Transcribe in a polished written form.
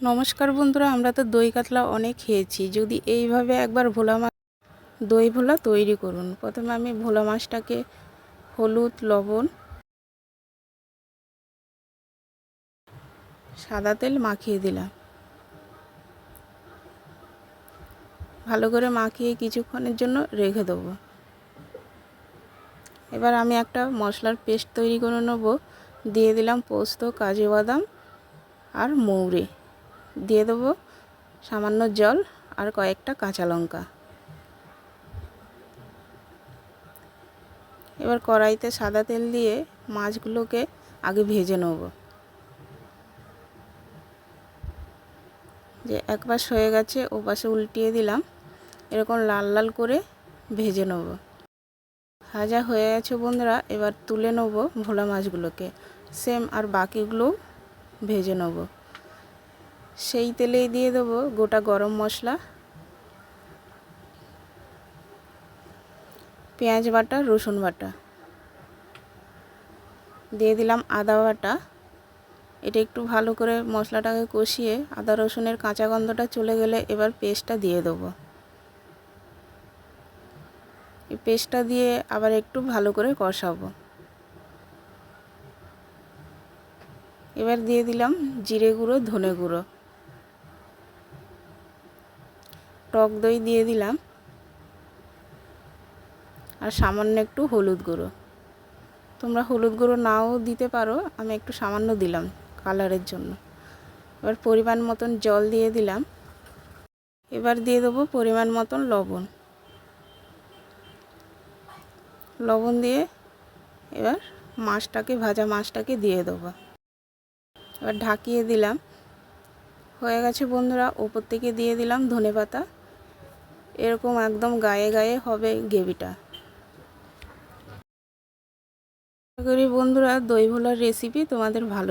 নমস্কার বন্ধুরা, আমরা তো দই কাতলা অনেক খেয়েছি। যদি এইভাবে একবার ভোলা মাছ দই ভোলা তৈরি করুন। প্রথমে আমি ভোলা মাছটাকে হলুদ, লবণ, সাদা তেল মাখিয়ে দিলাম। ভালো করে মাখিয়ে কিছুক্ষণের জন্য রেখে দেবো। এবার আমি একটা মশলার পেস্ট তৈরি করে নেব। দিয়ে দিলাম পোস্ত, কাজু বাদাম আর মৌরি। দিয়ে দেবো সামান্য জল আর কয়েকটা কাঁচা লঙ্কা। এবার কড়াইতে সাদা তেল দিয়ে মাছগুলোকে আগে ভেজে নেব। যে এক পাশ হয়ে গেছে, ও পাশে উল্টিয়ে দিলাম। এরকম লাল লাল করে ভেজে নেব। ভাজা হয়ে গেছে বন্ধুরা, এবার তুলে নেব ভোলা মাছগুলোকে। সেম আর বাকিগুলোও ভেজে নেব। সেই তেলেই দিয়ে দেবো গোটা গরম মশলা, পেঁয়াজ বাটা, রসুন বাটা, দিয়ে দিলাম আদা বাটা। এটা একটু ভালো করে মশলাটাকে কষিয়ে আদা রসুনের কাঁচা গন্ধটা চলে গেলে এবার পেস্টটা দিয়ে দেবো। এই পেস্টটা দিয়ে আবার একটু ভালো করে কষাবো। এবার দিয়ে দিলাম জিরে গুঁড়ো, ধনে গুঁড়ো, টক দই দিয়ে দিলাম আর সামান্য একটু হলুদ গুঁড়ো। তোমরা হলুদ গুঁড়ো নাও দিতে পারো, আমি একটু সামান্য দিলাম কালারের জন্য। এবার পরিমাণ মতন জল দিয়ে দিলাম। এবার দিয়ে দেবো পরিমাণ মতন লবণ। লবণ দিয়ে এবার ভাজা মাছটাকে দিয়ে দেবো। এবার ঢাকিয়ে দিলাম। হয়ে গেছে বন্ধুরা। ওপর থেকে দিয়ে দিলাম ধনেপাতা। এরকম একদম গায়ে গায়ে হবে গ্রেভিটা। আশা করি বন্ধুরা দই ভোলার রেসিপি তোমাদের ভালো